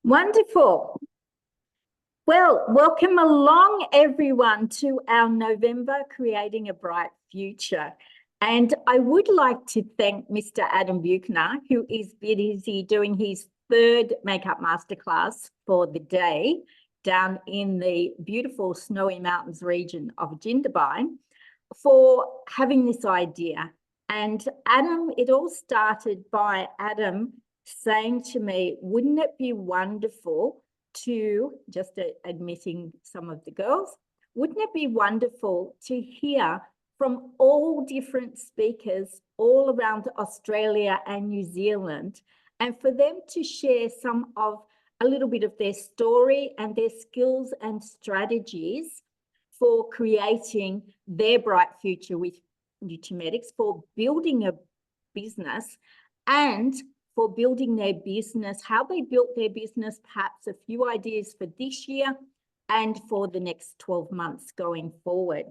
Wonderful. Well, welcome along everyone to our November Creating a Bright Future. And I would like to thank Mr. Adam Buchner, who is busy doing his third makeup masterclass for the day down in the beautiful Snowy Mountains region of Jindabyne, for having this idea. And Adam, it all started by Adam saying to me, wouldn't it be wonderful to, just admitting some of the girls, wouldn't it be wonderful to hear from all different speakers all around Australia and New Zealand, and for them to share a little bit of their story and their skills and strategies for creating their bright future with Nutumedics, for building a business and for building their business, how they built their business, perhaps a few ideas for this year and for the next 12 months going forward.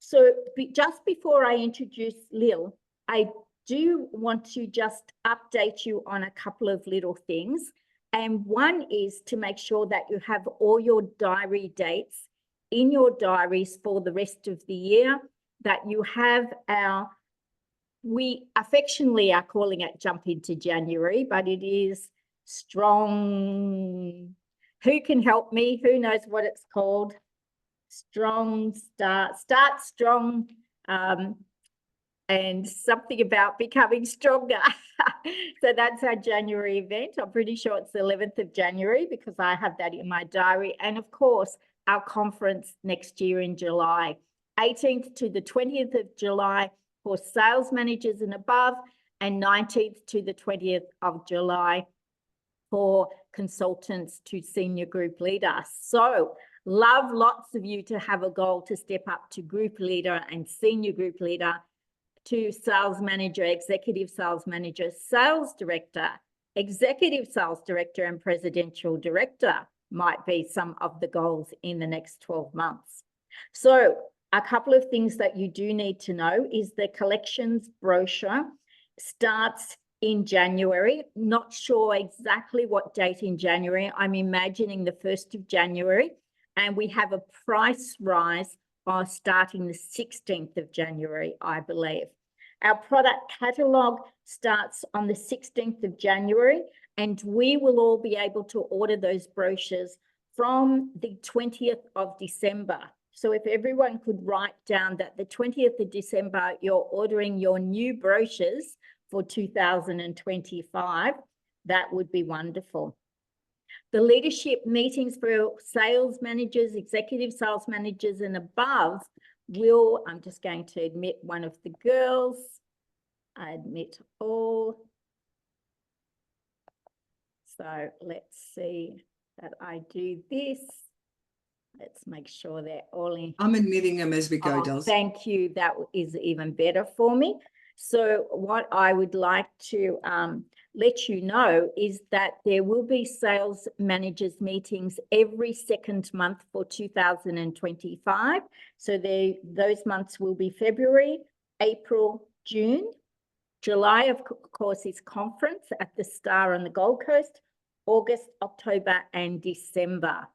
So just before I introduce Lil, I do want to just update you on a couple of little things. And one is to make sure that you have all your diary dates in your diaries for the rest of the year, that you have we affectionately are calling it Jump into January, but it is strong. Who can help me? Who knows what it's called? Start strong, and something about becoming stronger. So that's our January event. I'm pretty sure it's the 11th of January because I have that in my diary. And of course, our conference next year in July, 18th to the 20th of July, for sales managers and above, and 19th to the 20th of July for consultants to senior group leader. So love lots of you to have a goal to step up to group leader and senior group leader, to sales manager, executive sales manager, sales director, executive sales director, and presidential director might be some of the goals in the next 12 months. So a couple of things that you do need to know is the collections brochure starts in January. Not sure exactly what date in January. I'm imagining the 1st of January. And we have a price rise starting the 16th of January, I believe. Our product catalogue starts on the 16th of January, and we will all be able to order those brochures from the 20th of December. So if everyone could write down that the 20th of December, you're ordering your new brochures for 2025, that would be wonderful. The leadership meetings for sales managers, executive sales managers and above I'm just going to admit one of the girls. I admit all. So let's see that I do this. Let's make sure they're all in. I'm admitting them as we go, Dels. Thank you. That is even better for me. So what I would like to let you know is that there will be sales managers meetings every second month for 2025. So those months will be February, April, June. July, of course, is conference at the Star on the Gold Coast, August, October, and December.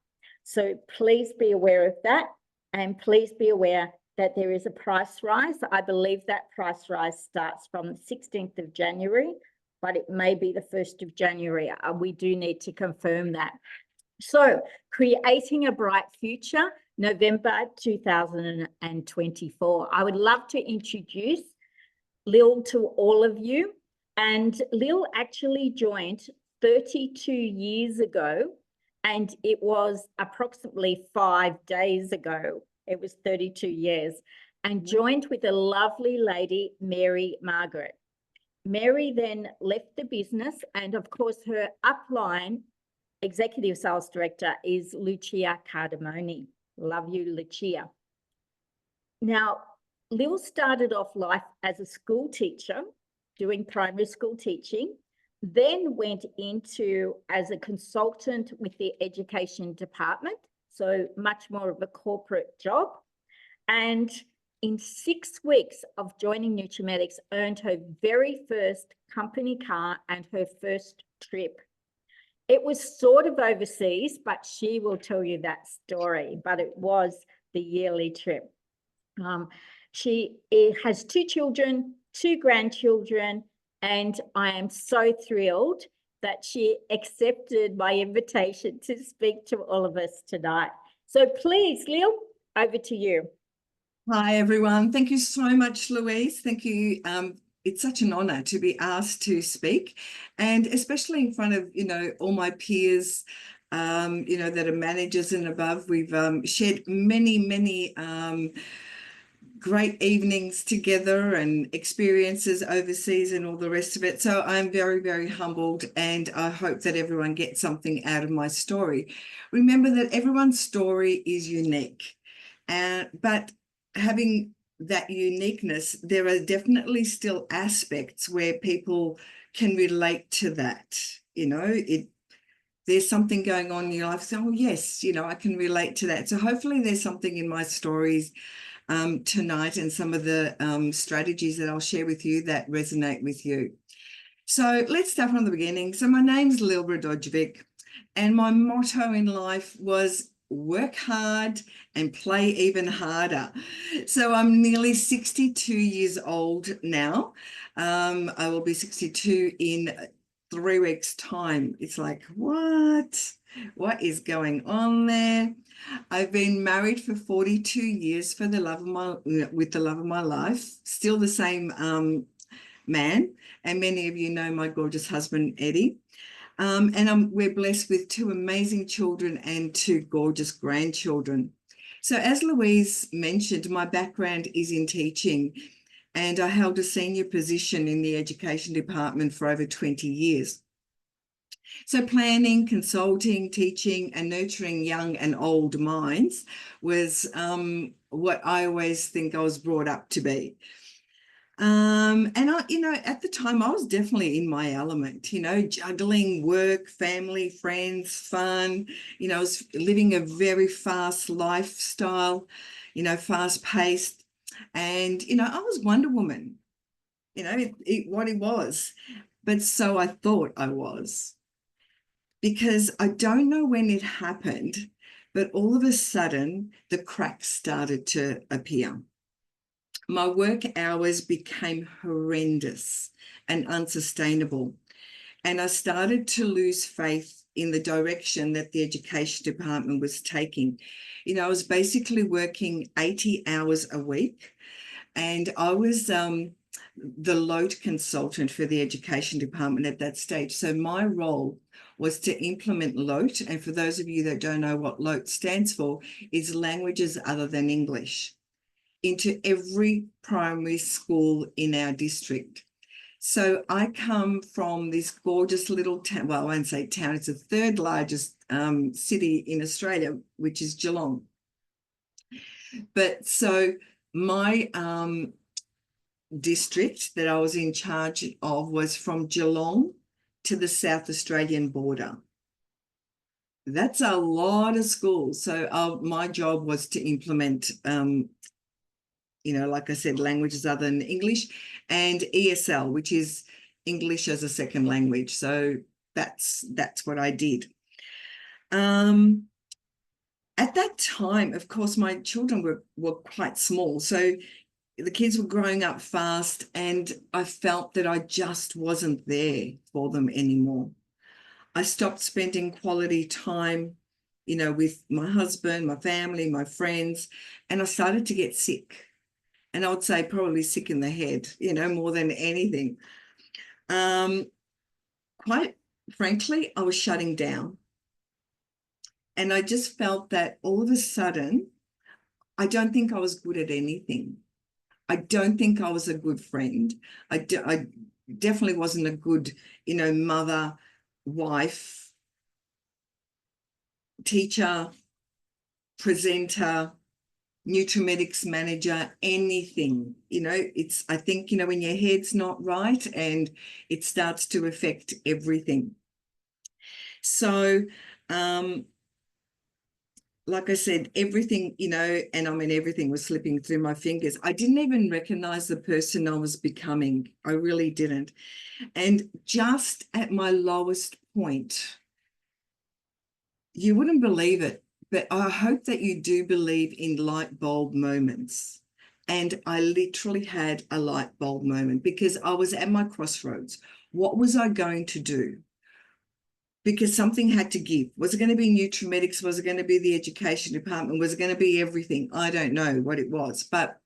So please be aware of that, and please be aware that there is a price rise. I believe that price rise starts from the 16th of January, but it may be the 1st of January. We do need to confirm that. So Creating a Bright Future, November 2024. I would love to introduce Lil to all of you. And Lil actually joined 32 years ago, and it was approximately 5 days ago. It was 32 years, and joined with a lovely lady, Mary Margaret. Mary then left the business, and of course her upline executive sales director is Lucia Cardamone. Love you, Lucia. Now, Lil started off life as a school teacher, doing primary school teaching, then went into as a consultant with the education department, so much more of a corporate job. And in 6 weeks of joining Nutumedics, earned her very first company car and her first trip. It was sort of overseas, but she will tell you that story, but it was the yearly trip. She has 2 children, 2 grandchildren, and I am so thrilled that she accepted my invitation to speak to all of us tonight. So please, Lil, over to you. Hi, everyone. Thank you so much, Louise. Thank you. It's such an honour to be asked to speak, and especially in front of, all my peers, that are managers and above. We've shared many great evenings together and experiences overseas and all the rest of it. So I'm very, very humbled, and I hope that everyone gets something out of my story. Remember that everyone's story is unique, but having that uniqueness, there are definitely still aspects where people can relate to that. There's something going on in your life. So, oh, yes, I can relate to that. So hopefully there's something in my stories tonight and some of the strategies that I'll share with you that resonate with you. So let's start from the beginning. So my name's Lil Radojevic, and my motto in life was work hard and play even harder. So I'm nearly 62 years old now. I will be 62 in 3 weeks' time. It's like, what is going on there? I've been married for 42 years with the love of my life, still the same man. And many of you know my gorgeous husband, Eddie. And we're blessed with 2 amazing children and 2 gorgeous grandchildren. So as Louise mentioned, my background is in teaching, and I held a senior position in the education department for over 20 years. So planning, consulting, teaching, and nurturing young and old minds was what I always think I was brought up to be. And at the time I was definitely in my element, juggling work, family, friends, fun. I was living a very fast lifestyle, fast paced. And, I was Wonder Woman, what it was. But so I thought I was. Because I don't know when it happened, but all of a sudden the cracks started to appear. My work hours became horrendous and unsustainable, and I started to lose faith in the direction that the education department was taking. I was basically working 80 hours a week, and I was the LOTE consultant for the education department at that stage. So my role was to implement LOTE. And for those of you that don't know what LOTE stands for, is languages other than English, into every primary school in our district. So I come from this gorgeous little town. Well, I won't say town, it's the 3rd largest city in Australia, which is Geelong. But so my district that I was in charge of was from Geelong to the South Australian border. That's a lot of schools. So my job was to implement, like I said, languages other than English, and ESL, which is English as a second language. So that's what I did. At that time, of course, my children were quite small. So the kids were growing up fast, and I felt that I just wasn't there for them anymore. I stopped spending quality time, with my husband, my family, my friends, and I started to get sick. And I would say probably sick in the head, more than anything. Quite frankly, I was shutting down. And I just felt that all of a sudden, I don't think I was good at anything. I don't think I was a good friend. I definitely wasn't a good, mother, wife, teacher, presenter, nutrimedics manager, anything. I think, when your head's not right, and it starts to affect everything. So, like I said, everything, everything was slipping through my fingers. I didn't even recognize the person I was becoming. I really didn't. And just at my lowest point, You wouldn't believe it, but I hope that you do believe in light bulb moments. And I literally had a light bulb moment because I was at my crossroads. What was I going to do? Because something had to give. Was it going to be Nutrimedics? Was it going to be the education department? Was it going to be everything? I don't know what it was, but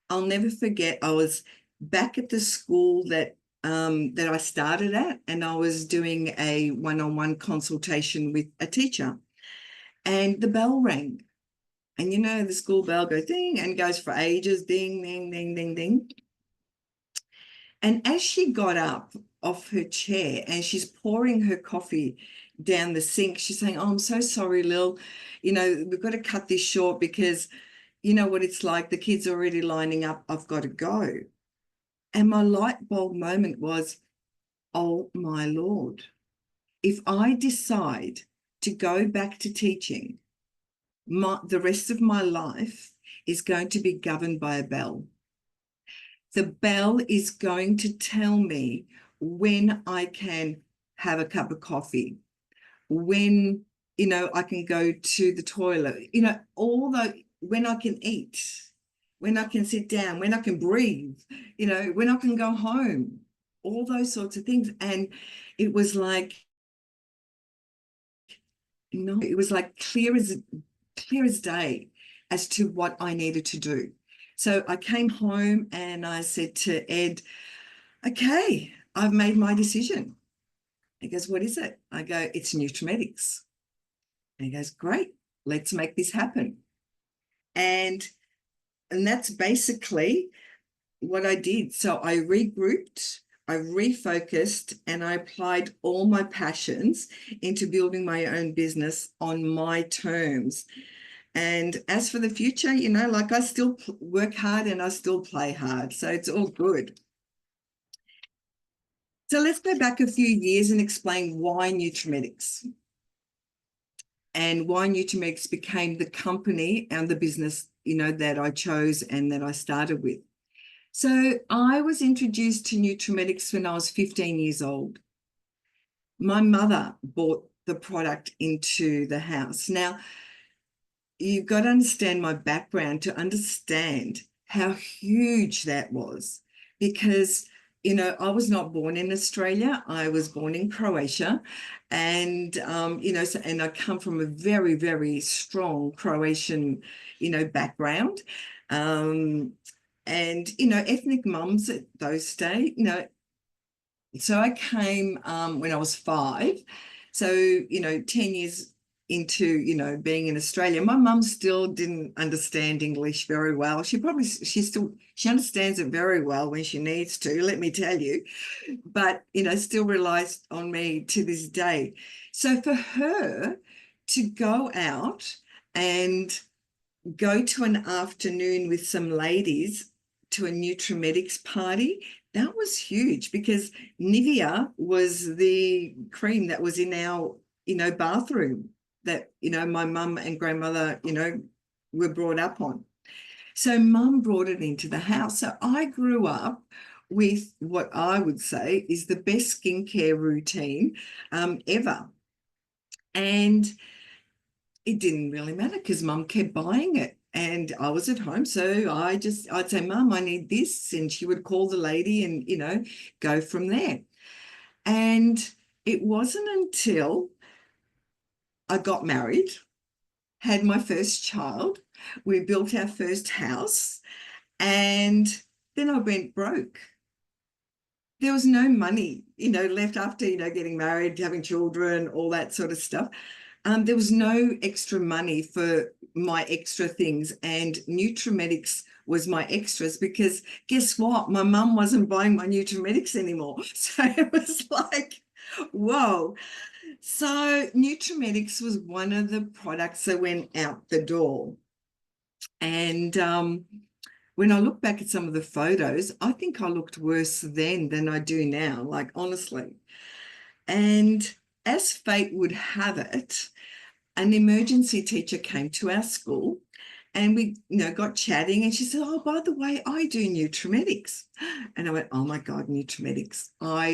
I'll never forget. I was back at the school that I started at, and I was doing a one-on-one consultation with a teacher, and the bell rang. And you know, the school bell goes ding and goes for ages, ding, ding, ding, ding, ding. And as she got up off her chair and she's pouring her coffee down the sink, she's saying, "Oh, I'm so sorry, Lil. You know, we've got to cut this short because you know what it's like. The kids are already lining up. I've got to go." And my light bulb moment was, oh my Lord, if I decide to go back to teaching, the rest of my life is going to be governed by a bell. The bell is going to tell me when I can have a cup of coffee, when, you know, I can go to the toilet, you know, when I can eat, when I can sit down, when I can breathe, you know, when I can go home, all those sorts of things. And it was like, no, it was like clear as day as to what I needed to do. So I came home and I said to Ed, okay, I've made my decision. He goes, what is it? I go, it's Nutrimedics. And he goes, great, let's make this happen. And that's basically what I did. So I regrouped, I refocused, and I applied all my passions into building my own business on my terms. And as for the future, you know, like I still work hard and I still play hard. So it's all good. So let's go back a few years and explain why Nutrimedics and why Nutrimedics became the company and the business, you know, that I chose and that I started with. So I was introduced to Nutrimedics when I was 15 years old. My mother bought the product into the house. Now, you've got to understand my background to understand how huge that was, because you know, I was not born in Australia. I was born in Croatia, and you know, and I come from a very, very strong Croatian, you know, background, and you know, ethnic mums at those days, you know. So I came when I was 5. So, you know, 10 years into, you know, being in Australia, my mum still didn't understand English very well. She understands it very well when she needs to, let me tell you, but, you know, still relies on me to this day. So for her to go out and go to an afternoon with some ladies to a Nutrimedics party, that was huge because Nivea was the cream that was in our, you know, bathroom that, you know, my mum and grandmother, you know, were brought up on. So mum brought it into the house. So I grew up with what I would say is the best skincare routine ever. And it didn't really matter because mum kept buying it and I was at home. So I'd say, Mum, I need this. And she would call the lady and, you know, go from there. And it wasn't until I got married, had my first child, we built our first house, and then I went broke. There was no money, you know, left after, you know, getting married, having children, all that sort of stuff. There was no extra money for my extra things, and Nutrimedics was my extras because guess what? My mum wasn't buying my Nutrimedics anymore. So it was like, whoa. So Nutrimedics was one of the products that went out the door. And when I look back at some of the photos, I think I looked worse then than I do now, like honestly. And as fate would have it, an emergency teacher came to our school And we, got chatting, and she said, oh, by the way, I do Nutrimedics. And I went, oh my God, Nutrimedics. I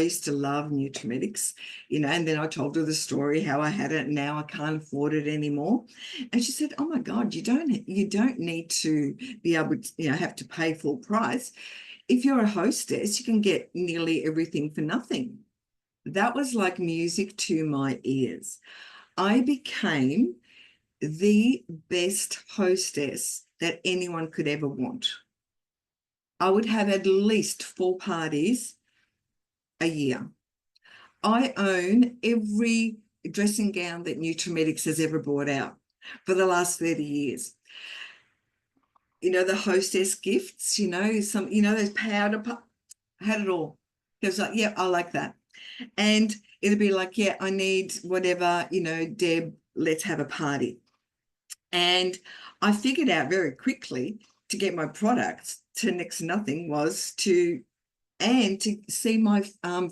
used to love Nutrimedics, and then I told her the story, how I had it, and now I can't afford it anymore. And she said, oh my God, you don't need to be able to, have to pay full price. If you're a hostess, you can get nearly everything for nothing. That was like music to my ears. I became the best hostess that anyone could ever want. I would have at least 4 parties a year. I own every dressing gown that Nutrimedics has ever brought out for the last 30 years. The hostess gifts, those powder, I had it all. It was like, yeah, I like that. And it'd be like, yeah, I need whatever, Deb, let's have a party. And I figured out very quickly to get my products to next to nothing was to see my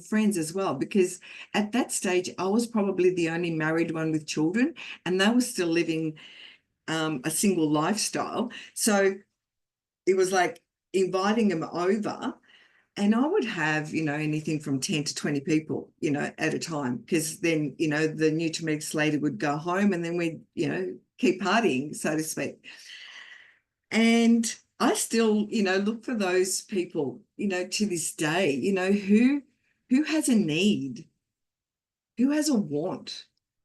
friends as well, because at that stage I was probably the only married one with children, and they were still living a single lifestyle. So it was like inviting them over, and I would have, anything from 10 to 20 people, at a time, because then, the Nutrimedics lady would go home, and then we'd, keep partying, so to speak. And I still, look for those people, to this day, who has a need, who has a want,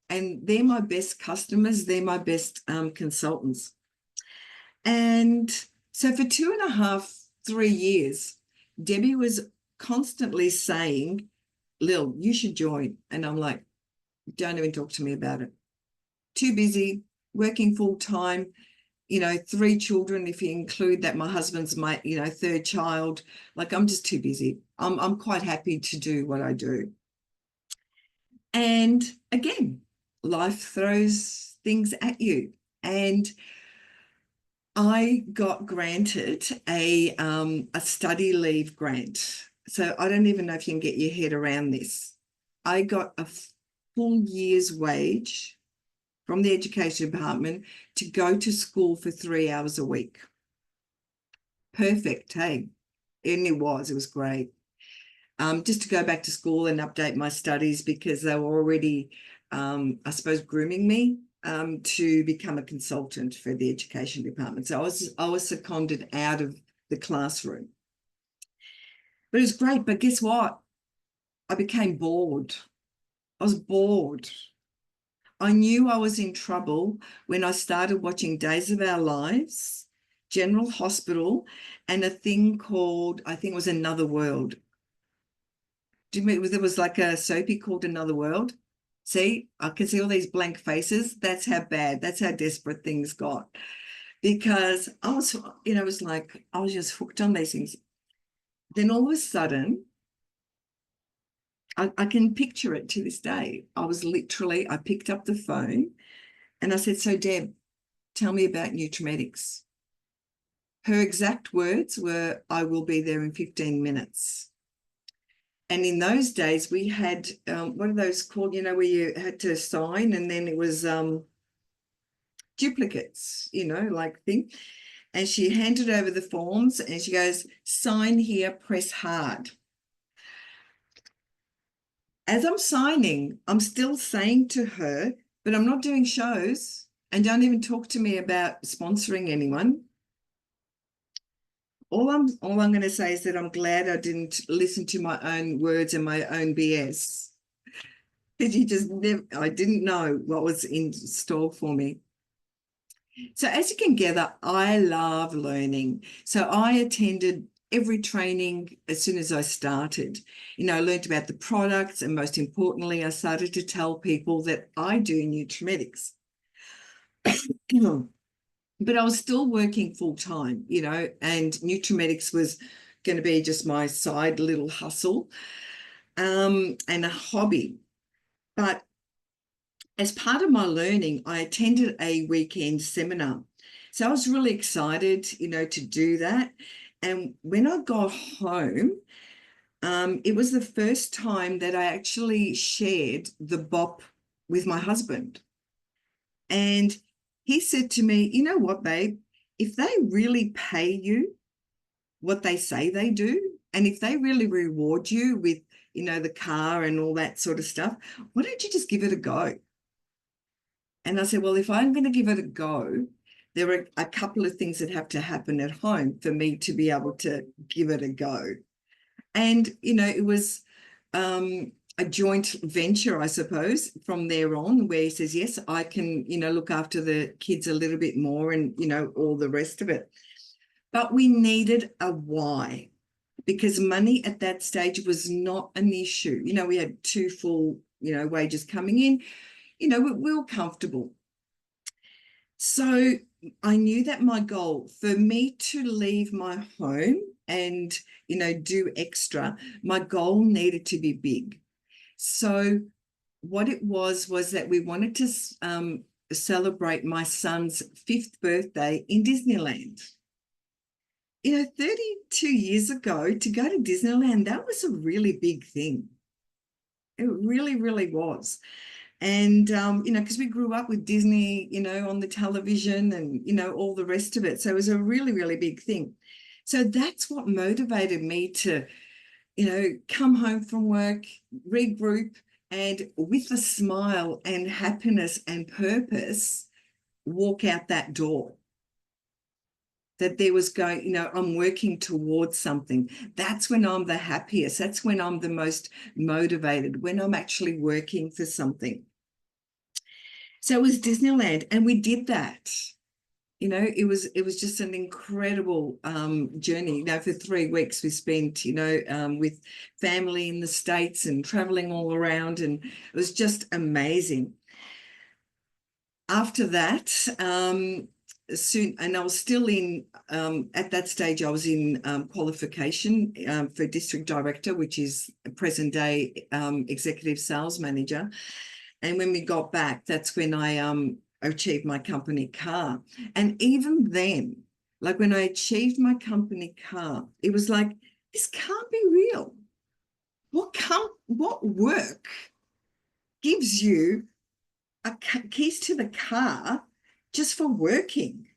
and they're my best customers, they're my best consultants. And so for 2.5, 3 years, Debbie was constantly saying, Lil, you should join. And I'm like, don't even talk to me about it. Too busy, working full time, 3 children, if you include that my husband's my, 3rd child. Like, I'm just too busy. I'm quite happy to do what I do. And again, life throws things at you. And I got granted a study leave grant. So I don't even know if you can get your head around this. I got a full year's wage from the education department to go to school for 3 hours a week. Perfect, hey? And it was great. Just to go back to school and update my studies, because they were already, I suppose, grooming me to become a consultant for the education department. So I was seconded out of the classroom. But it was great. But guess what? I became bored. I was bored. I knew I was in trouble when I started watching Days of Our Lives, General Hospital, and a thing called, I think it was Another World. There was like a soapy called Another World. See, I can see all these blank faces. That's how bad, that's how desperate things got. Because I was, it was like, I was just hooked on these things. Then all of a sudden, I can picture it to this day. I picked up the phone and I said, so Deb, tell me about Nutrimedics. Her exact words were, I will be there in 15 minutes. And in those days, we had, what are those called, where you had to sign, and then it was duplicates, like thing. And she handed over the forms and she goes, sign here, press hard. As I'm signing, I'm still saying to her, but I'm not doing shows, and don't even talk to me about sponsoring anyone. All I'm going to say is that I'm glad I didn't listen to my own words and my own BS. Because I didn't know what was in store for me. So as you can gather, I love learning. So I attended every training as soon as I started. I learned about the products, and most importantly, I started to tell people that I do Nutrimedics. But I was still working full time, and Nutrimedics was going to be just my side little hustle and a hobby. But as part of my learning, I attended a weekend seminar. So I was really excited, to do that. And when I got home, it was the first time that I actually shared the bop with my husband. And he said to me, you know what, babe, if they really pay you what they say they do, and if they really reward you with, you know, the car and all that sort of stuff, why don't you just give it a go? And I said, well, if I'm going to give it a go, there are a couple of things that have to happen at home for me to be able to give it a go. And, you know, it was a joint venture, I suppose, from there on, where he says, yes, I can, you know, look after the kids a little bit more and, you know, all the rest of it. But we needed a why, because money at that stage was not an issue. You know, we had 2 full, you know, wages coming in, you know, we were comfortable. So I knew that my goal for me to leave my home and, you know, do extra, my goal needed to be big. So what it was that we wanted to celebrate my son's 5th birthday in Disneyland. You know, 32 years ago, to go to Disneyland, that was a really big thing. It really, really was. And, you know, because we grew up with Disney, you know, on the television and, you know, all the rest of it. So it was a really, really big thing. So that's what motivated me to, you know, come home from work, regroup, and with a smile and happiness and purpose, walk out that door. That there was going, you know, I'm working towards something. That's when I'm the happiest. That's when I'm the most motivated, when I'm actually working for something. So it was Disneyland, and we did that. You know, it was just an incredible journey. You know, for 3 weeks we spent, you know, with family in the States and traveling all around, and it was just amazing. After that, soon, and I was still in, at that stage, I was in qualification for district director, which is present day executive sales manager. And when we got back, that's when I achieved my company car. And even then, like when I achieved my company car, it was like, this can't be real. What work gives you keys to the car just for working?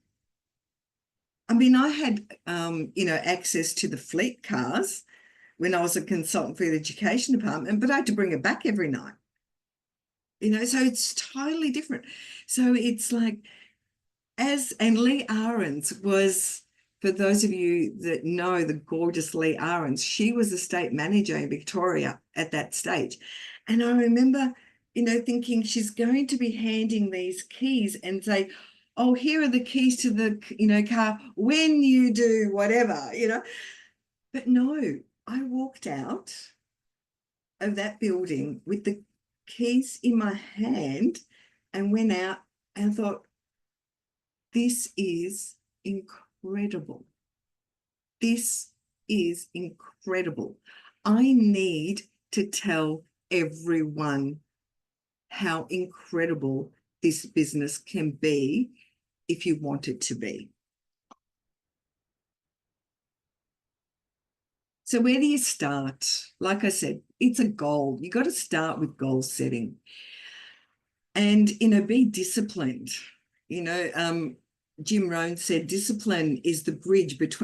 I mean, I had, you know, access to the fleet cars when I was a consultant for the education department, but I had to bring it back every night. You know, so it's totally different. So it's like, and Lee Ahrens was, for those of you that know the gorgeous Lee Ahrens, she was the state manager in Victoria at that stage. And I remember, you know, thinking she's going to be handing these keys and say, oh, here are the keys to the, you know, car when you do whatever, you know. But no, I walked out of that building with the keys in my hand and went out and thought, this is incredible. This is incredible. I need to tell everyone how incredible this business can be if you want it to be. So where do you start? Like I said, it's a goal. You got to start with goal setting. And, you know, be disciplined. You know, Jim Rohn said discipline is the bridge between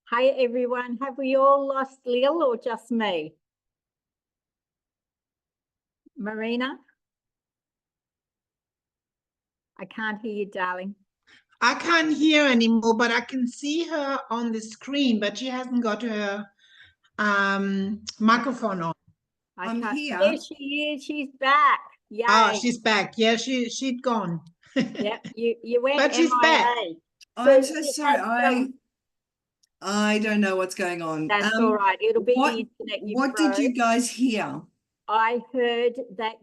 Hi, everyone. Have we all lost Lil or just me? Marina? I can't hear you, darling. I can't hear anymore, but I can see her on the screen, but she hasn't got her microphone on. I I'm can't. here. There she is. She's back. Yay. Oh, she's back. Yeah, she'd gone. Yep. You went But she's back. MIA. I'm so it sorry. has, I don't know what's going on. that's all right. It'll be what the internet you what did you froze. guys hear? I heard that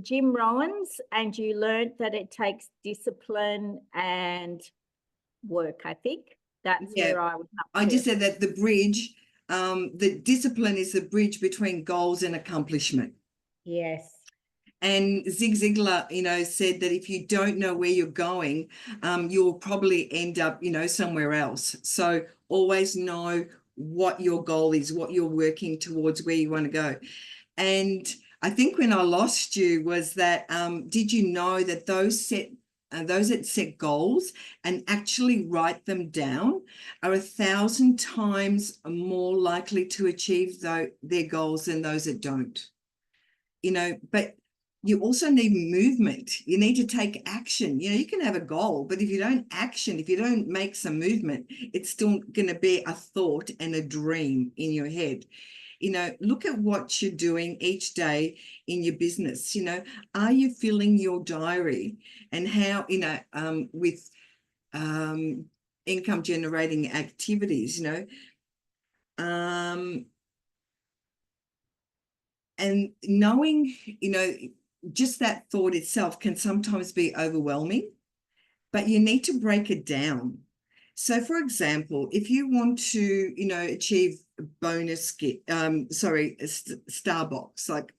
Jim Rowan's, and you learned that it takes discipline and work, I think. That's Yeah, where I was up I to. just said that the discipline is the bridge between goals and accomplishment. Yes. And Zig Ziglar, said that if you don't know where you're going, you'll probably end up, somewhere else. So always know what your goal is, what you're working towards, where you want to go. And I think when I lost you was that, did you know that those that set goals and actually write them down are 1,000 times more likely to achieve their goals than those that don't? But you also need movement. You need to take action. You can have a goal, but if you don't make some movement, it's still going to be a thought and a dream in your head. Look at what you're doing each day in your business. Are you filling your diary, and how, with income generating activities, and knowing, just that thought itself can sometimes be overwhelming, but you need to break it down. So, for example, if you want to, achieve bonus, Starbucks, like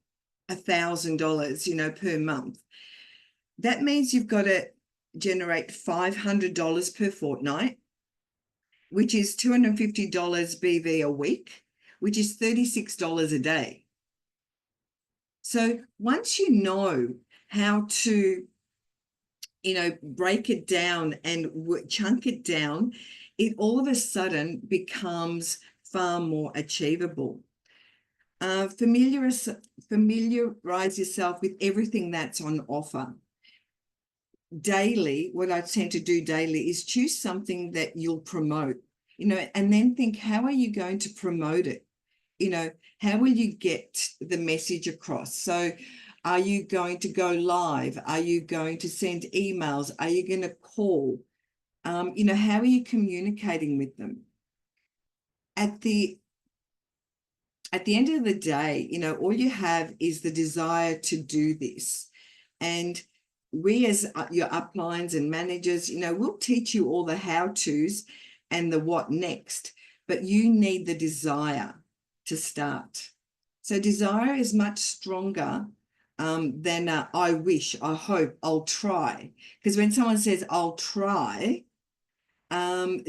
$1,000, per month, that means you've got to generate $500 per fortnight, which is $250 BV a week, which is $36 a day. So once you know how to, break it down and chunk it down, it all of a sudden becomes far more achievable. Familiarize yourself with everything that's on offer. Daily, what I tend to do daily is choose something that you'll promote, and then think, how are you going to promote it? How will you get the message across? So are you going to go live? Are you going to send emails? Are you going to call? How are you communicating with them? At the end of the day, all you have is the desire to do this. And we, as your uplines and managers, we'll teach you all the how-tos and the what next, but you need the desire to start. So desire is much stronger than I wish, I hope, I'll try. Because when someone says I'll try,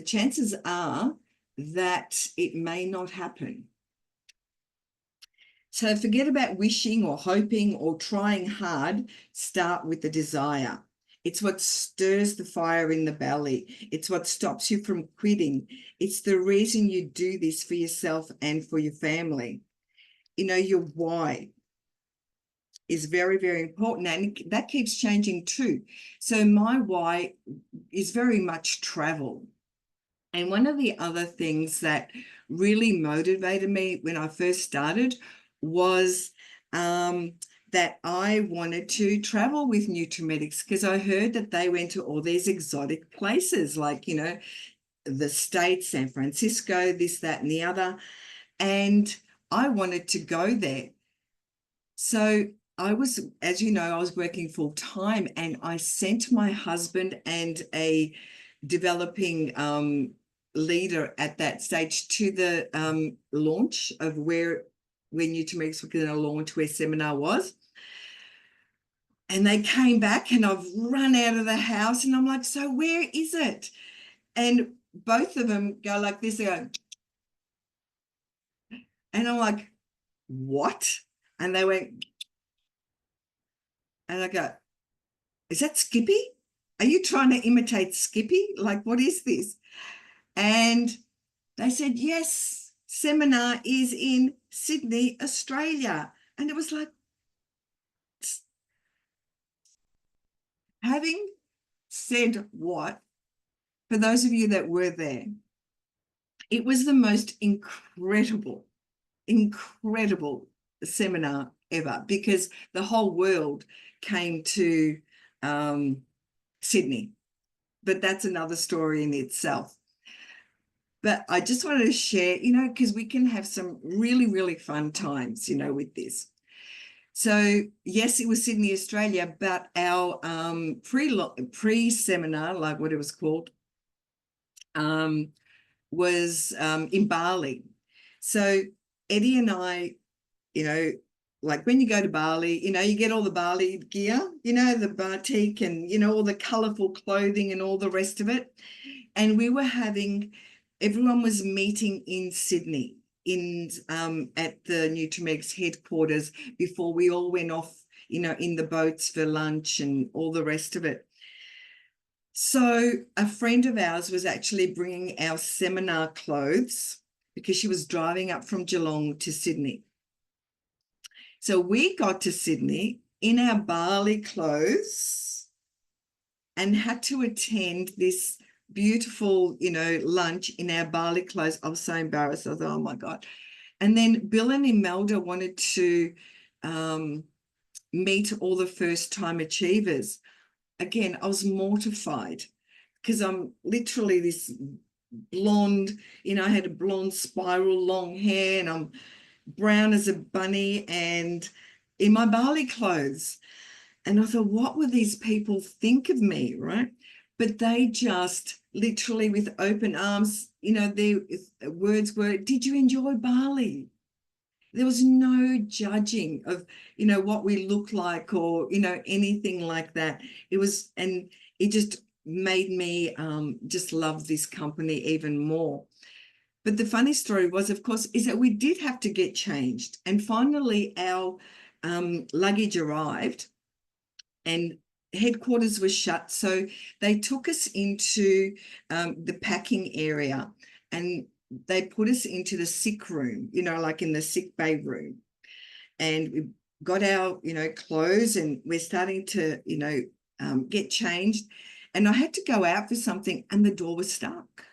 chances are that it may not happen. So forget about wishing or hoping or trying hard. Start with the desire. It's what stirs the fire in the belly. It's what stops you from quitting. It's the reason you do this for yourself and for your family. Your why is very, very important, and that keeps changing too. So my why is very much travel. And one of the other things that really motivated me when I first started was that I wanted to travel with Nutrimedics, because I heard that they went to all these exotic places, like, the States, San Francisco, this, that, and the other. And I wanted to go there. So I was, as you know, I was working full time, and I sent my husband and a developing leader at that stage to the launch of where Nutrimedics were going to launch, where seminar was. And they came back, and I've run out of the house, and I'm like, so where is it? And both of them go like this, they go, and I'm like, what? And they went, and I go, is that Skippy? Are you trying to imitate Skippy? Like, what is this? And they said, yes, seminar is in Sydney, Australia. And it was like, having said what, for those of you that were there, it was the most incredible seminar ever, because the whole world came to Sydney. But that's another story in itself. But I just wanted to share, because we can have some really, really fun times, with this. So yes, it was Sydney, Australia, but our pre-seminar, like what it was called, was in Bali. So Eddie and I, like when you go to Bali, you get all the Bali gear, the batik and, all the colorful clothing and all the rest of it. And we were everyone was meeting in Sydney at the Nutrimeg's headquarters before we all went off, in the boats for lunch and all the rest of it. So a friend of ours was actually bringing our seminar clothes because she was driving up from Geelong to Sydney. So we got to Sydney in our Bali clothes and had to attend this beautiful, lunch in our Bali clothes. I was so embarrassed. I thought, oh my God. And then Bill and Imelda wanted to meet all the first-time achievers. Again, I was mortified because I'm literally this blonde, I had a blonde spiral long hair and I'm brown as a bunny and in my Bali clothes. And I thought, what would these people think of me, right? But they just literally with open arms, their words were, did you enjoy Bali? There was no judging of, what we look like or, anything like that. And it just made me just love this company even more. But the funny story was, of course, is that we did have to get changed. And finally, our luggage arrived and headquarters was shut. So they took us into the packing area and they put us into the sick room, like in the sick bay room. And we got our, clothes and we're starting to, get changed. And I had to go out for something and the door was stuck.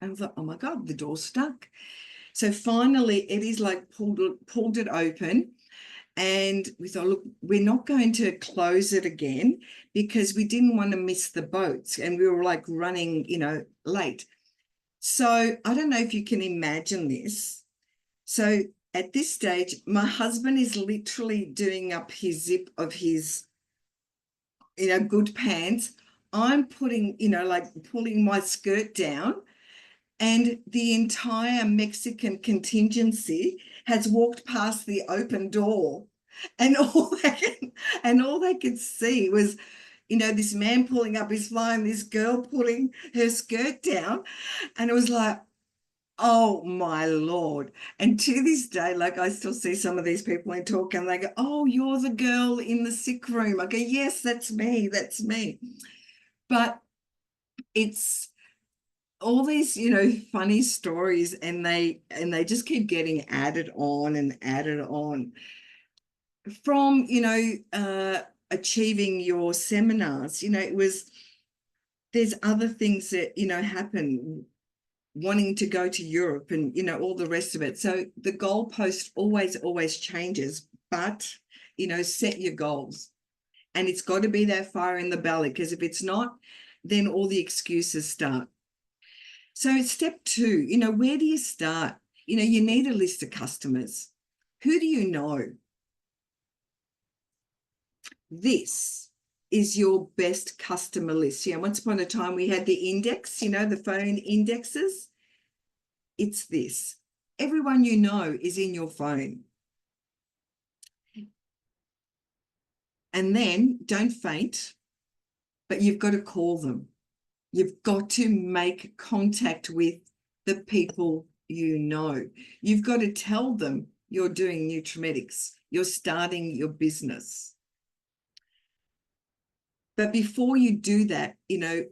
And I thought, oh my God, the door's stuck. So finally, Eddie's like pulled it open. And we thought, look, we're not going to close it again because we didn't want to miss the boats. And we were like running, late. So I don't know if you can imagine this. So at this stage, my husband is literally doing up his zip of his, good pants. I'm putting, like pulling my skirt down. And the entire Mexican contingency has walked past the open door. And all they could see was, this man pulling up his fly and this girl pulling her skirt down. And it was like, oh my Lord. And to this day, like I still see some of these people and talk and they go, oh, you're the girl in the sick room. I go, yes, that's me. That's me. But it's all these, funny stories and they just keep getting added on and added on. From, achieving your seminars, there's other things that, happen, wanting to go to Europe and, all the rest of it. So the goalpost always changes, but, set your goals. And it's got to be that fire in the belly, because if it's not, then all the excuses start. So step 2, where do you start? You need a list of customers. Who do you know? This is your best customer list. Once upon a time we had the index, the phone indexes. It's this. Everyone you know is in your phone. And then don't faint, but you've got to call them. You've got to make contact with the people you know. You've got to tell them you're doing Nutrimedics. You're starting your business. But before you do that,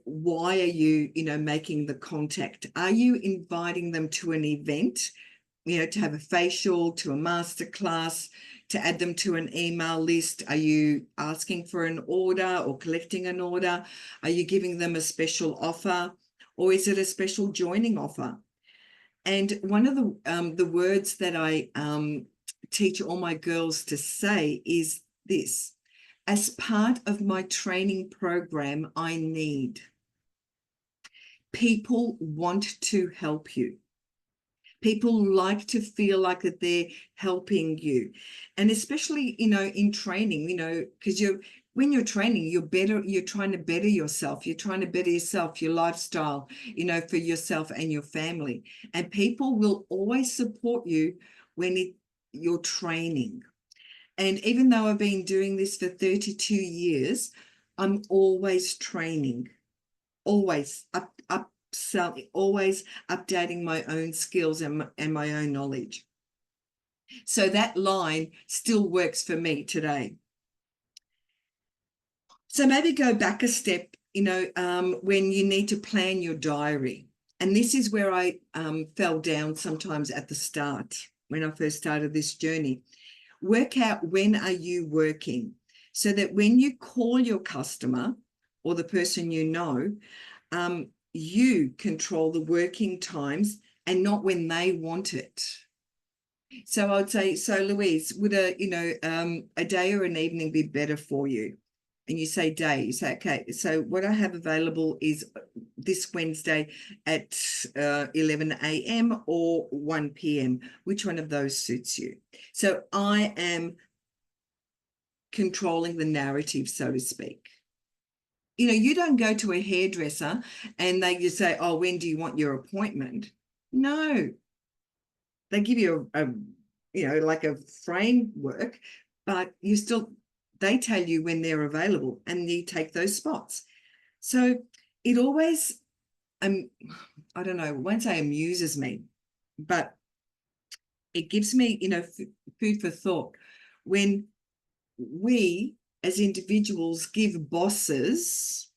why are you, making the contact? Are you inviting them to an event, to have a facial, to a masterclass, to add them to an email list? Are you asking for an order or collecting an order? Are you giving them a special offer, or is it a special joining offer? And one of the words that I teach all my girls to say is this: as part of my training program, I need people want to help you. People like to feel like that they're helping you. And especially, in training, because when you're training, you're trying to better yourself. You're trying to better yourself, your lifestyle, for yourself and your family. And people will always support you when you're training. And even though I've been doing this for 32 years, I'm always training, always upselling, always updating my own skills and my own knowledge. So that line still works for me today. So maybe go back a step, when you need to plan your diary. And this is where I fell down sometimes at the start when I first started this journey. Work out when are you working, so that when you call your customer or the person you control the working times and not when they want it. So I'd say, so Louise, would a day or an evening be better for you? And you say day, you say, okay, so what I have available is this Wednesday at 11 a.m. or 1 p.m. Which one of those suits you? So I am controlling the narrative, so to speak. You don't go to a hairdresser and they just say, oh, when do you want your appointment? No. They give you like a framework, but they tell you when they're available and you take those spots. So it always, I don't know, I won't say amuses me, but it gives me, food for thought when we as individuals give bosses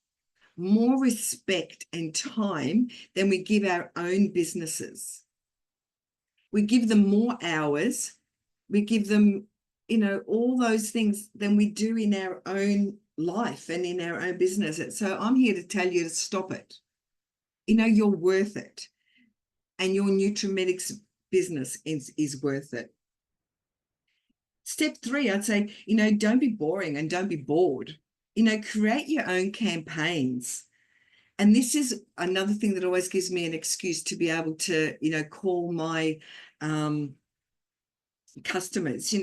more respect and time than we give our own businesses. We give them more hours. We give them, all those things than we do in our own life and in our own business. So I'm here to tell you to stop it. You're worth it. And your NutriMedics business is worth it. Step 3, I'd say, don't be boring and don't be bored. Create your own campaigns. And this is another thing that always gives me an excuse to be able to, call my customers.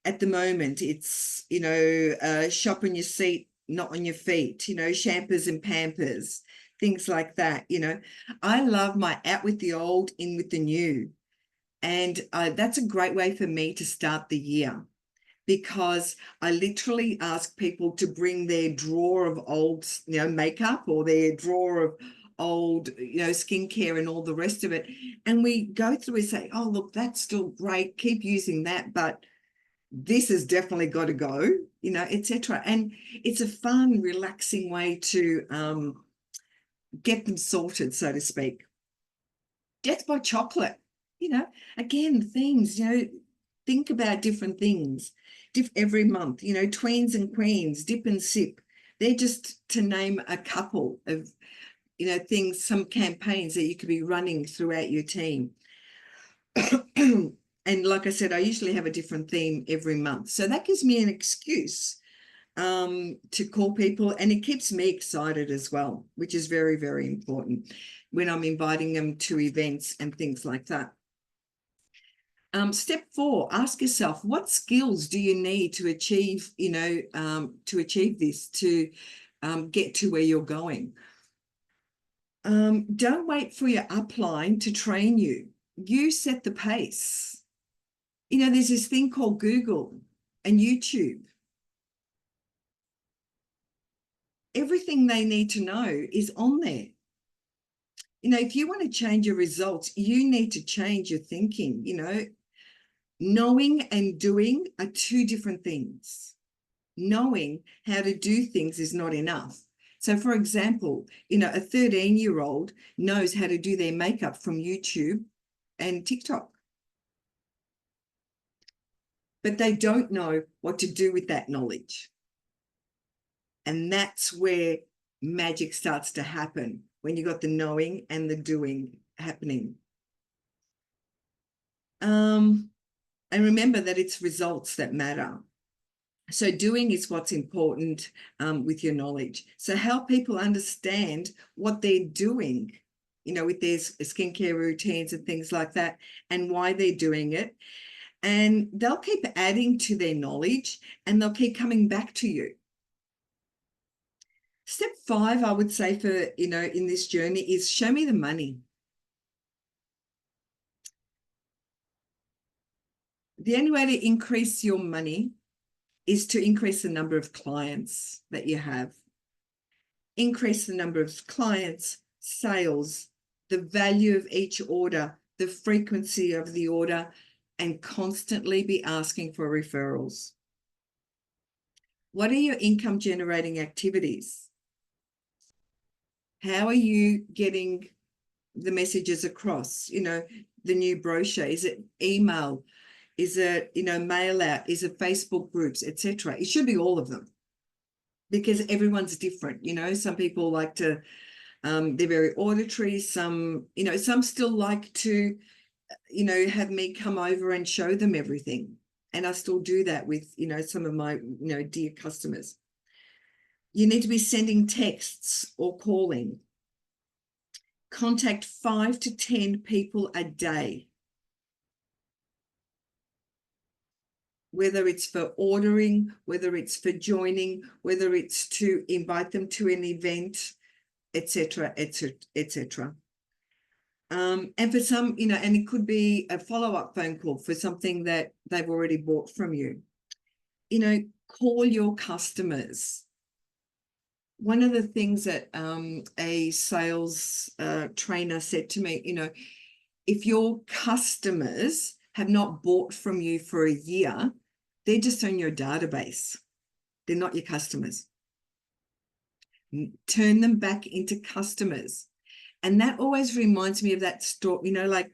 At the moment, it's, shop on your seat, not on your feet, Shampers and Pampers, things like that. I love my out with the old, in with the new. And that's a great way for me to start the year, because I literally ask people to bring their drawer of old, makeup, or their drawer of old, skincare and all the rest of it. And we go through and say, oh, look, that's still great. Keep using that. But this has definitely got to go, etc. And it's a fun, relaxing way to get them sorted, so to speak. Death by chocolate, again, things, think about different things every month, tweens and queens, dip and sip. They're just to name a couple of, things, some campaigns that you could be running throughout your team. And like I said, I usually have a different theme every month. So that gives me an excuse to call people, and it keeps me excited as well, which is very, very important when I'm inviting them to events and things like that. Step 4, ask yourself, what skills do you need to achieve, this, to get to where you're going? Don't wait for your upline to train you. You set the pace. There's this thing called Google and YouTube. Everything they need to know is on there. If you want to change your results, you need to change your thinking. Knowing and doing are 2 different things. Knowing how to do things is not enough. So, for example, a 13-year-old knows how to do their makeup from YouTube and TikTok, but they don't know what to do with that knowledge. And that's where magic starts to happen, when you got the knowing and the doing happening. And remember that it's results that matter. So doing is what's important with your knowledge. So help people understand what they're doing, with their skincare routines and things like that, and why they're doing it. And they'll keep adding to their knowledge, and they'll keep coming back to you. Step 5, I would say, for, in this journey is show me the money. The only way to increase your money is to increase the number of clients that you have. Increase the number of clients, sales, the value of each order, the frequency of the order, and constantly be asking for referrals. What are your income generating activities? How are you getting the messages across? The new brochure, is it email? Is it, mail out? Is it Facebook groups, etc.? It should be all of them, because everyone's different. Some people like to, they're very auditory. Some still like to, have me come over and show them everything. And I still do that with, some of my, dear customers. You need to be sending texts or calling. Contact 5 to 10 people a day. Whether it's for ordering, whether it's for joining, whether it's to invite them to an event, etc., etc., etc. And for some, and it could be a follow-up phone call for something that they've already bought from you. Call your customers. One of the things that a sales trainer said to me, if your customers have not bought from you for a year, they're just on your database. They're not your customers. Turn them back into customers. And that always reminds me of that story, like,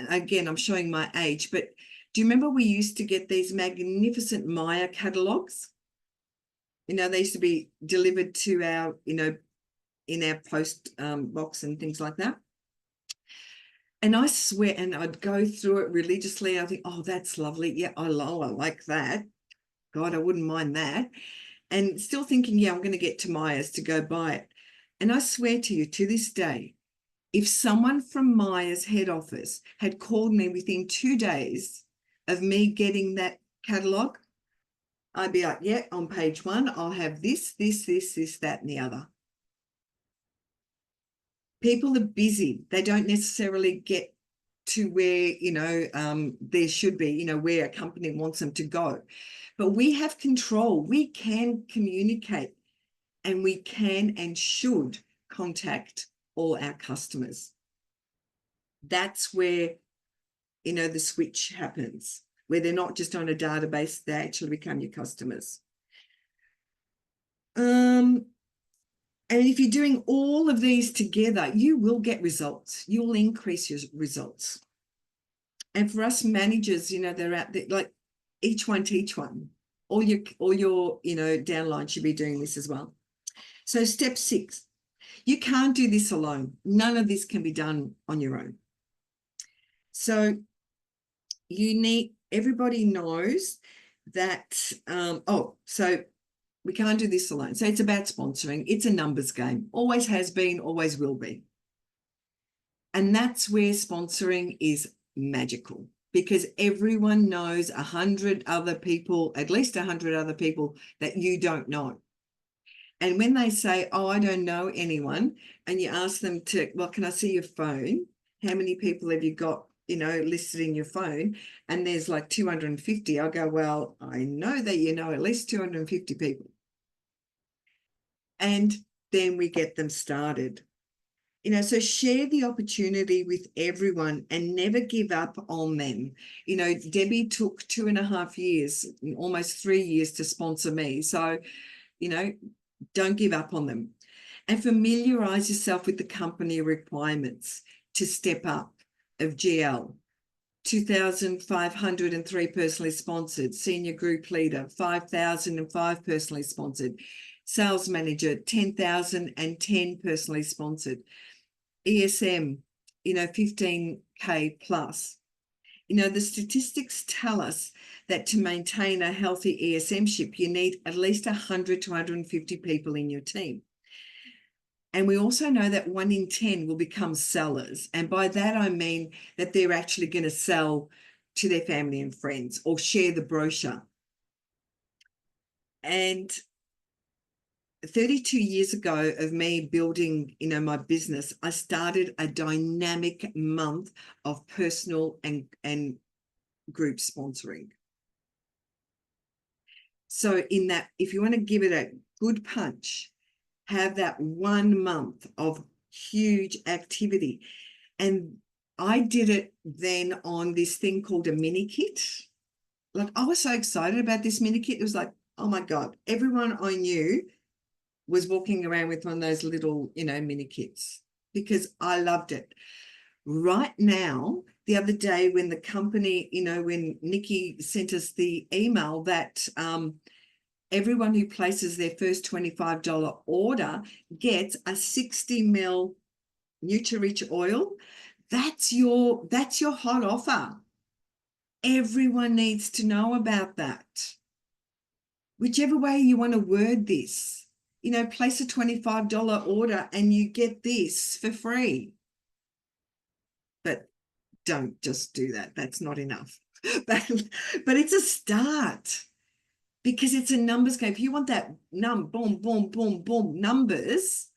again, I'm showing my age, but do you remember we used to get these magnificent Maya catalogs? They used to be delivered to our, in our post box and things like that. And I swear, and I'd go through it religiously. I think, oh, that's lovely. Yeah, I like that. God, I wouldn't mind that. And still thinking, yeah, I'm going to get to Maya's to go buy it. And I swear to you, to this day, if someone from Maya's head office had called me within 2 days of me getting that catalogue, I'd be like, yeah, on page 1, I'll have this, that, and the other. People are busy. They don't necessarily get to where, there should be, where a company wants them to go. But we have control. We can communicate, and we can and should contact all our customers. That's where, the switch happens, where they're not just on a database, they actually become your customers. And if you're doing all of these together, you will get results. You will increase your results. And for us managers, they're out there, like, each one teach one. All your downline should be doing this as well. So step 6, you can't do this alone. None of this can be done on your own. So everybody knows that, so we can't do this alone. So it's about sponsoring. It's a numbers game. Always has been, always will be. And that's where sponsoring is magical, because everyone knows 100 other people, at least 100 other people that you don't know. And when they say, oh, I don't know anyone, and you ask them to, well, can I see your phone? How many people have you got, listed in your phone? And there's like 250. I'll go, well, I know that you know at least 250 people. And then we get them started. So share the opportunity with everyone and never give up on them. Debbie took 2.5 years, almost 3 years to sponsor me. So, don't give up on them. And familiarize yourself with the company requirements to step up of GL. 2,503 personally sponsored, senior group leader, 5,005 personally sponsored, sales manager, 10,010 personally sponsored, ESM, 15K plus. You know, the statistics tell us that to maintain a healthy ESM-ship, you need at least 100 to 150 people in your team. And we also know that 1 in 10 will become sellers. And by that, I mean that they're actually going to sell to their family and friends or share the brochure. And 32 years ago of me building, you know, my business, I started a dynamic month of personal and group sponsoring. So in that, if you want to give it a good punch, have that 1 month of huge activity. And I did it then on this thing called a mini kit. Like, I was so excited about this mini kit. It was like, oh my God, everyone I knew was walking around with one of those little, you know, mini kits because I loved it. Right now, the other day when the company, you know, when Nikki sent us the email that everyone who places their first $25 order gets a 60 ml Nutri-Rich oil. That's your hot offer. Everyone needs to know about that. Whichever way you want to word this, you know, place a $25 order and you get this for free. But don't just do that. That's not enough. But it's a start because it's a numbers game. If you want that boom, boom, boom, boom numbers,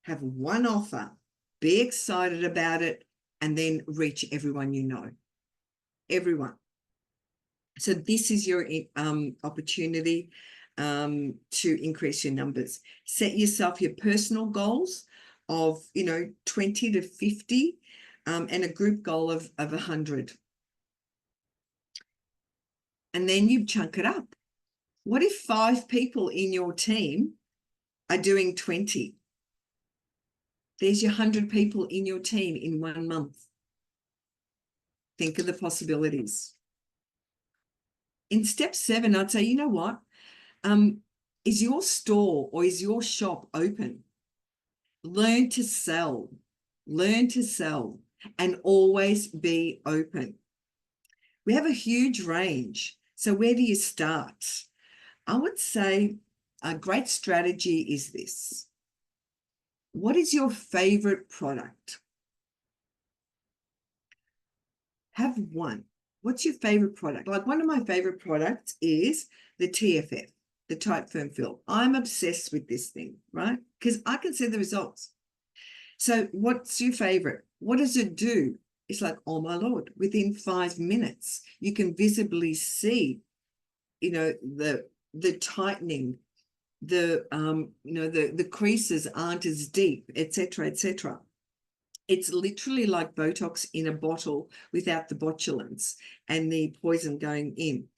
have one offer, be excited about it, and then reach everyone you know. Everyone. So this is your opportunity to increase your numbers. Set yourself your personal goals of, you know, 20 to 50 and a group goal of 100. And then you chunk it up. What if 5 people in your team are doing 20? There's your 100 people in your team in 1 month. Think of the possibilities. In step 7, I'd say, you know what? Is your store or is your shop open? Learn to sell. Learn to sell and always be open. We have a huge range. So where do you start? I would say a great strategy is this. What is your favorite product? Have one. What's your favorite product? Like, one of my favorite products is the TFF, the Tight Firm Fill. I'm obsessed with this thing, right? Because I can see the results. So what's your favorite? What does it do? It's like, oh my Lord, within 5 minutes, you can visibly see, you know, the tightening, the you know, the creases aren't as deep, etc., etc. It's literally like Botox in a bottle without the botulins and the poison going in.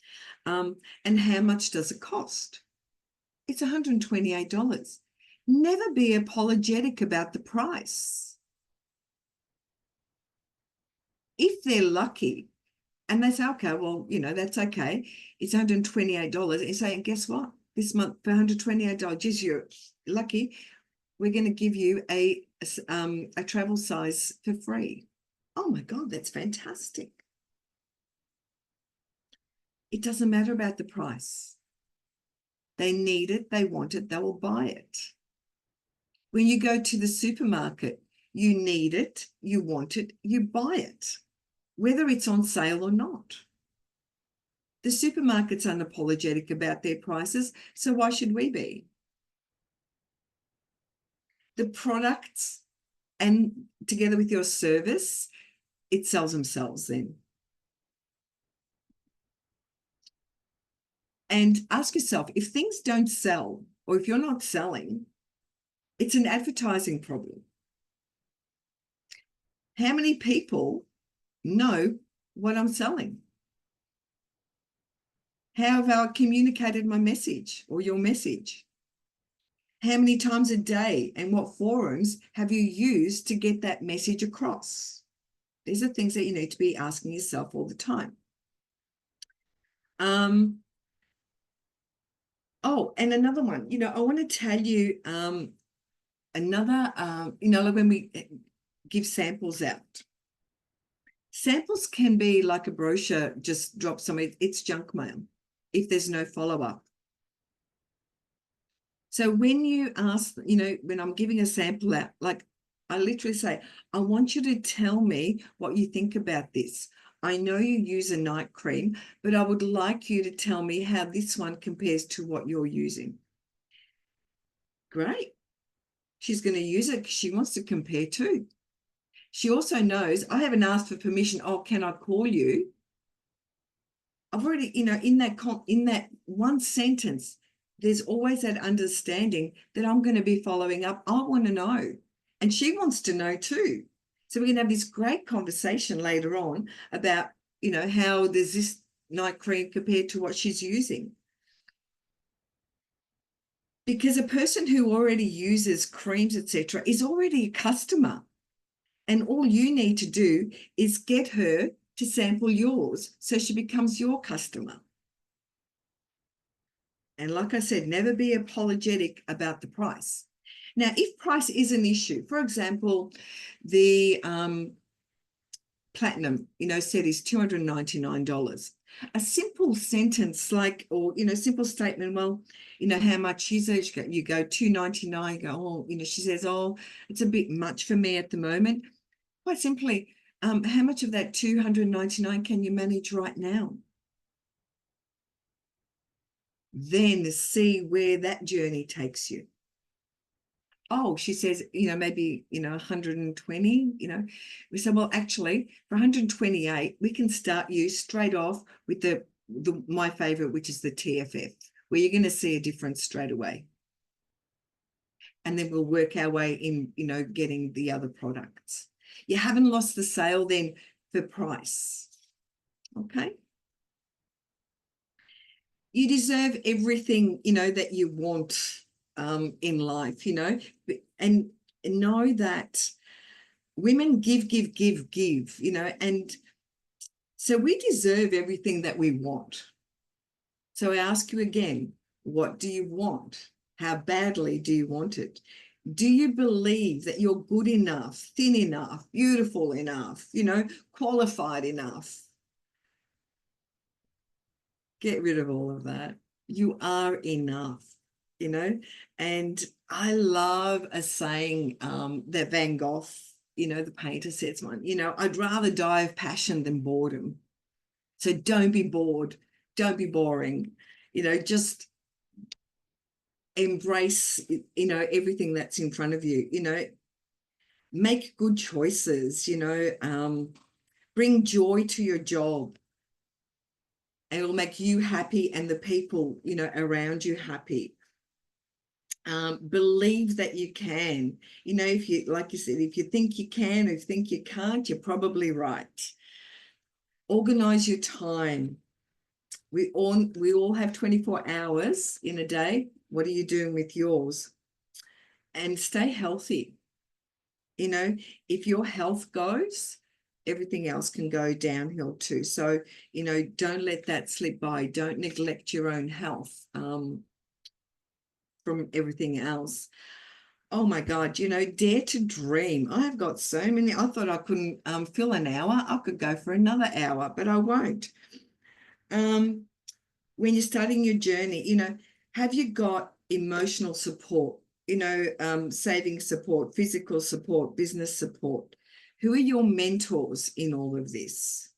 And how much does it cost? It's $128. Never be apologetic about the price. If they're lucky and they say, okay, well, you know, that's okay. It's $128. And you say, and guess what? This month for $128, geez, you're lucky. We're going to give you a travel size for free. Oh my God, that's fantastic. It doesn't matter about the price. They need it, they want it, they will buy it. When you go to the supermarket, you need it, you want it, you buy it, whether it's on sale or not. The supermarket's unapologetic about their prices, so why should we be? The products, and together with your service, it sells themselves then. And ask yourself, if things don't sell, or if you're not selling, it's an advertising problem. How many people know what I'm selling? How have I communicated my message or your message? How many times a day and what forums have you used to get that message across? These are things that you need to be asking yourself all the time. Oh, and another one, you know, I want to tell you another, you know, like when we give samples out. Samples can be like a brochure, just drop somewhere. It's junk mail if there's no follow-up. So when you ask, you know, when I'm giving a sample out, like I literally say, I want you to tell me what you think about this. I know you use a night cream, but I would like you to tell me how this one compares to what you're using. Great. She's going to use it because she wants to compare too. She also knows I haven't asked for permission. Oh, can I call you? I've already, you know, in that one sentence, there's always that understanding that I'm going to be following up. I want to know. And she wants to know too. So we're going to have this great conversation later on about, you know, how does this night cream compared to what she's using? Because a person who already uses creams, etc., is already a customer. And all you need to do is get her to sample yours so she becomes your customer. And like I said, never be apologetic about the price. Now, if price is an issue, for example, the platinum, you know, set is $299. A simple sentence like, or, you know, simple statement, well, you know, how much is it? You go $299, you go, oh, you know, she says, oh, it's a bit much for me at the moment. Quite simply, how much of that $299 can you manage right now? Then see where that journey takes you. Oh, she says, you know, maybe, you know, 120, you know. We said, well, actually, for 128, we can start you straight off with my favorite, which is the TFF, where you're going to see a difference straight away. And then we'll work our way in, you know, getting the other products. You haven't lost the sale then for price. Okay. You deserve everything, you know, that you want in life, you know, and know that women give, you know, and so we deserve everything that we want. So I ask you again, what do you want? How badly do you want it? Do you believe that you're good enough, thin enough, beautiful enough, you know, qualified enough? Get rid of all of that. You are enough, you know. And I love a saying that Van Gogh, you know, the painter says one, you know, I'd rather die of passion than boredom. So don't be bored. Don't be boring. You know, just embrace, you know, everything that's in front of you, you know, make good choices, you know, bring joy to your job. And it'll make you happy and the people, you know, around you happy. Believe that you can. You know, if you, like you said, if you think you can or you think you can't, you're probably right. Organize your time. We all have 24 hours in a day. What are you doing with yours? And stay healthy. You know, if your health goes, everything else can go downhill too. So, you know, don't let that slip by. Don't neglect your own health from everything else. Oh my God, you know, dare to dream. I've got so many. I thought I couldn't fill an hour. I could go for another hour, but I won't. When you're starting your journey, you know, have you got emotional support? You know, saving support, physical support, business support. Who are your mentors in all of this?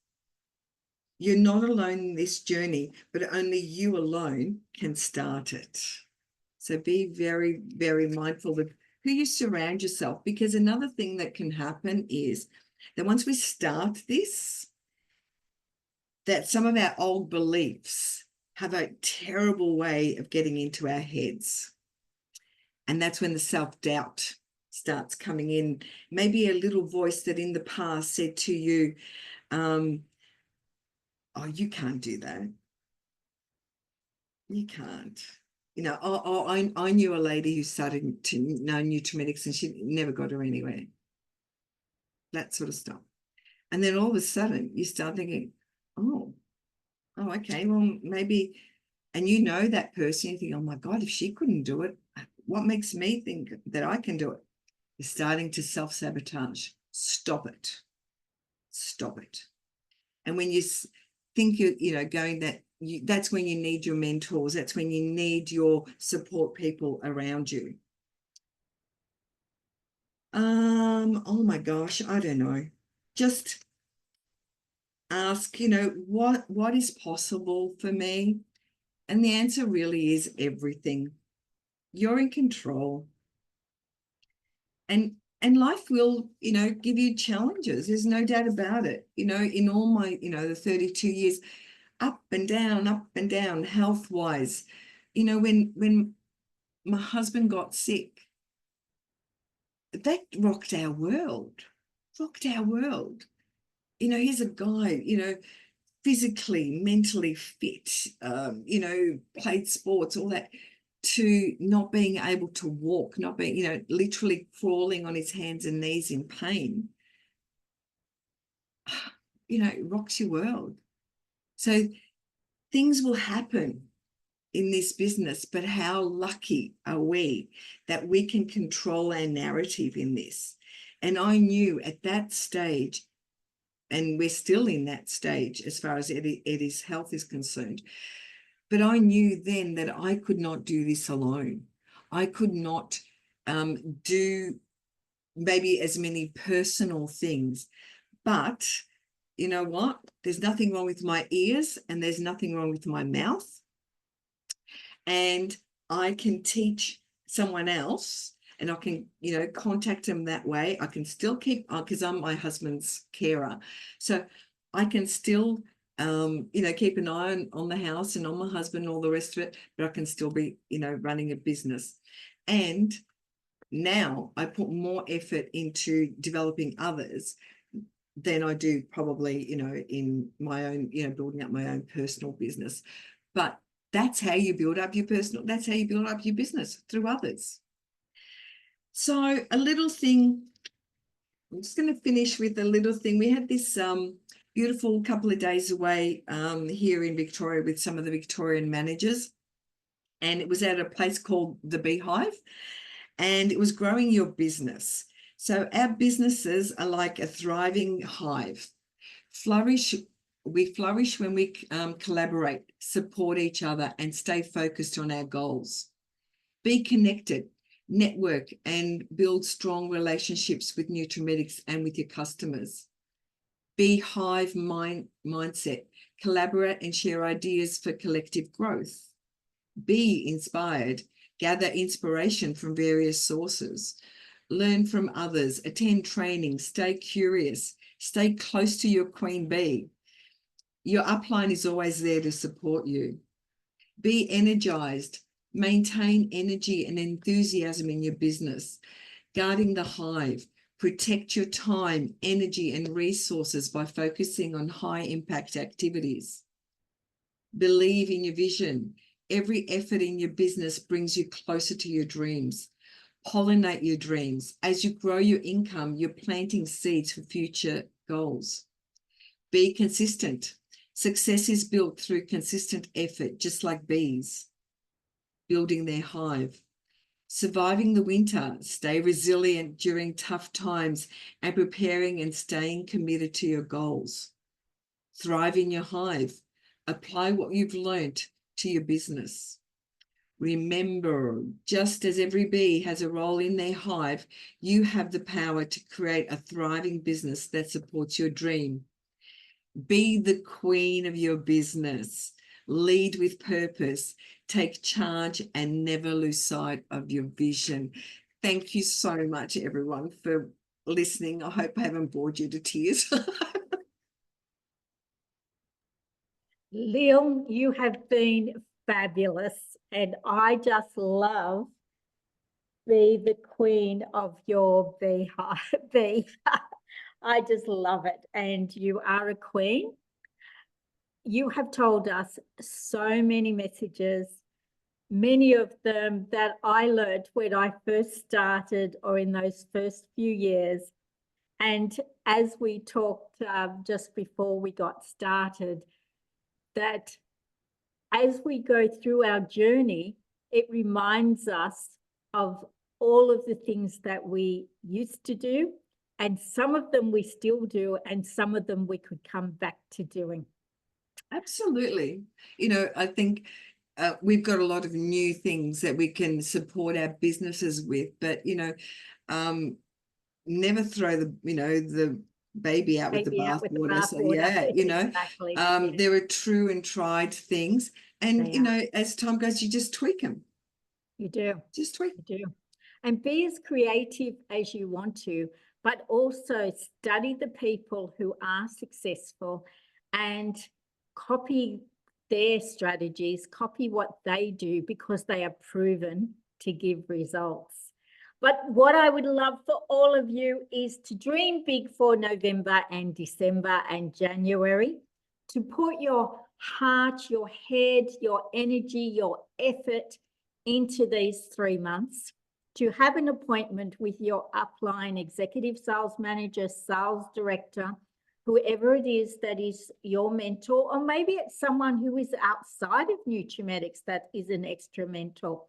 You're not alone in this journey, but only you alone can start it. So be very, very mindful of who you surround yourself, because another thing that can happen is that once we start this, that some of our old beliefs have a terrible way of getting into our heads. And that's when the self-doubt starts coming in. Maybe a little voice that in the past said to you, oh, you can't do that. You can't. You know, I knew a lady who started to know nutrimetics and she never got her anywhere. That sort of stuff. And then all of a sudden you start thinking, oh, okay, well, maybe, and you know that person, you think, oh my God, if she couldn't do it, what makes me think that I can do it? You're starting to self-sabotage. Stop it. Stop it. And when you think you're going that, that's when you need your mentors. That's when you need your support people around you. Oh my gosh, I don't know. Just ask, what is possible for me? And the answer really is everything. You're in control. And life will, give you challenges. There's no doubt about it. In all my, the 32 years, up and down, health-wise. When my husband got sick, that rocked our world. He's a guy, physically, mentally fit, played sports, all that, to not being able to walk, not being, literally crawling on his hands and knees in pain, it rocks your world. So things will happen in this business, but how lucky are we that we can control our narrative in this? And I knew at that stage, and we're still in that stage as far as Eddie's health is concerned, but I knew then that I could not do this alone. I could not do maybe as many personal things, but you know what? There's nothing wrong with my ears and there's nothing wrong with my mouth. And I can teach someone else and I can, contact them that way. I can still keep, because I'm my husband's carer. So I can still, keep an eye on the house and on my husband and all the rest of it, but I can still be, running a business. And now I put more effort into developing others than I do probably, in my own, building up my own personal business. But that's how you build up your that's how you build up your business, through others. So a little thing, I'm just going to finish with a little thing. We had this beautiful couple of days away here in Victoria with some of the Victorian managers. And it was at a place called the Beehive, and it was growing your business. So our businesses are like a thriving hive. We flourish when we collaborate, support each other, and stay focused on our goals. Be connected, network, and build strong relationships with Nutrimedics and with your customers. Be hive mindset, collaborate and share ideas for collective growth. Be inspired, gather inspiration from various sources. Learn from others, attend training, stay curious, stay close to your queen bee. Your upline is always there to support you. Be energized, maintain energy and enthusiasm in your business. Guarding the hive, protect your time, energy and resources by focusing on high impact activities. Believe in your vision. Every effort in your business brings you closer to your dreams. Pollinate your dreams. As you grow your income, you're planting seeds for future goals. Be consistent. Success is built through consistent effort, just like bees building their hive. Surviving the winter, stay resilient during tough times and preparing and staying committed to your goals. Thrive in your hive. Apply what you've learned to your business. Remember, just as every bee has a role in their hive, you have the power to create a thriving business that supports your dream. Be the queen of your business. Lead with purpose. Take charge and never lose sight of your vision. Thank you so much, everyone, for listening. I hope I haven't bored you to tears. Lil, you have been fabulous, and I just love be the queen of your beehive. I just love it, and you are a queen. You have told us so many messages, many of them that I learned when I first started or in those first few years. And as we talked just before we got started, that as we go through our journey, it reminds us of all of the things that we used to do And some of them we still do, and some of them we could come back to doing. Absolutely. You know, I think we've got a lot of new things that we can support our businesses with, but, you know, never throw the baby out with the bathwater. So yeah, you know, Exactly. there are true and tried things. And, They you know, as time goes, you just tweak them. You do. Just tweak. You do. And be as creative as you want to, but also study the people who are successful and copy their strategies, copy what they do, because they are proven to give results. But what I would love for all of you is to dream big for November and December and January, to put your heart, your head, your energy, your effort into these 3 months, to have an appointment with your upline executive sales manager, sales director, whoever it is that is your mentor, or maybe it's someone who is outside of Nutrimedics that is an extra mentor.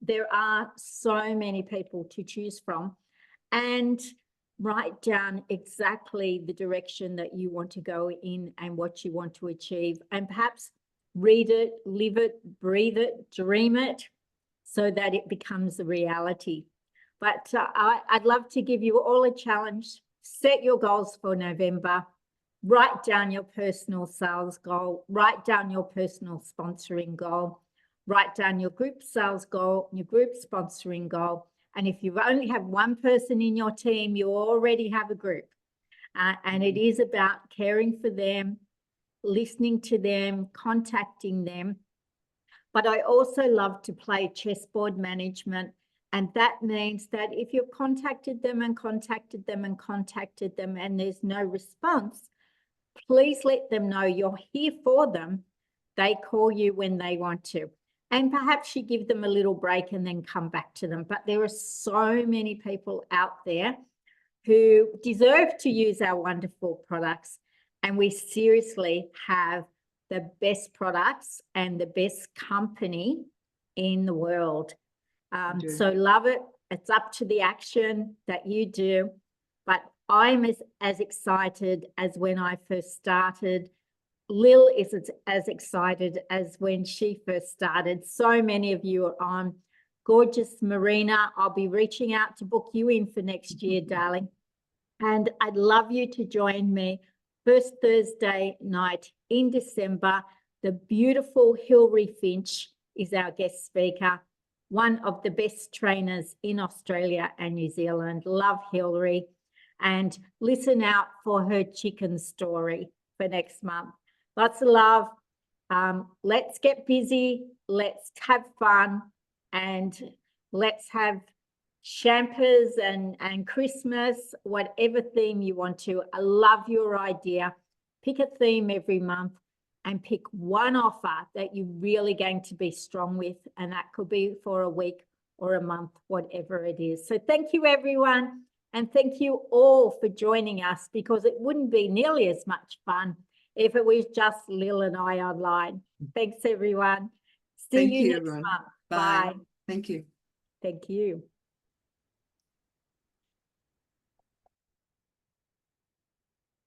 There are so many people to choose from, and write down exactly the direction that you want to go in and what you want to achieve, and perhaps read it, live it, breathe it, dream it, so that it becomes a reality. But I'd love to give you all a challenge. Set your goals for November. Write down your personal sales goal. Write down your personal sponsoring goal. Write down your group sales goal, your group sponsoring goal. And if you only have one person in your team, you already have a group. And it is about caring for them, listening to them, contacting them. But I also love to play chessboard management. And that means that if you've contacted them and contacted them and contacted them and there's no response, please let them know you're here for them. They call you when they want to. And perhaps you give them a little break and then come back to them. But there are so many people out there who deserve to use our wonderful products. And we seriously have the best products and the best company in the world. So love it. It's up to the action that you do. But I'm as excited as when I first started. Lil is as excited as when she first started. So many of you are on. Gorgeous Marina, I'll be reaching out to book you in for next year, darling. And I'd love you to join me first Thursday night in December. The beautiful Hilary Finch is our guest speaker, one of the best trainers in Australia and New Zealand. Love Hilary. And listen out for her chicken story for next month. Lots of love. Let's get busy. Let's have fun. And let's have champers and Christmas, whatever theme you want to. I love your idea. Pick a theme every month and pick one offer that you're really going to be strong with. And that could be for a week or a month, whatever it is. So thank you, everyone. And thank you all for joining us, because it wouldn't be nearly as much fun if it was just Lil and I online. Thanks, everyone. See you next month. Bye. Thank you. Thank you.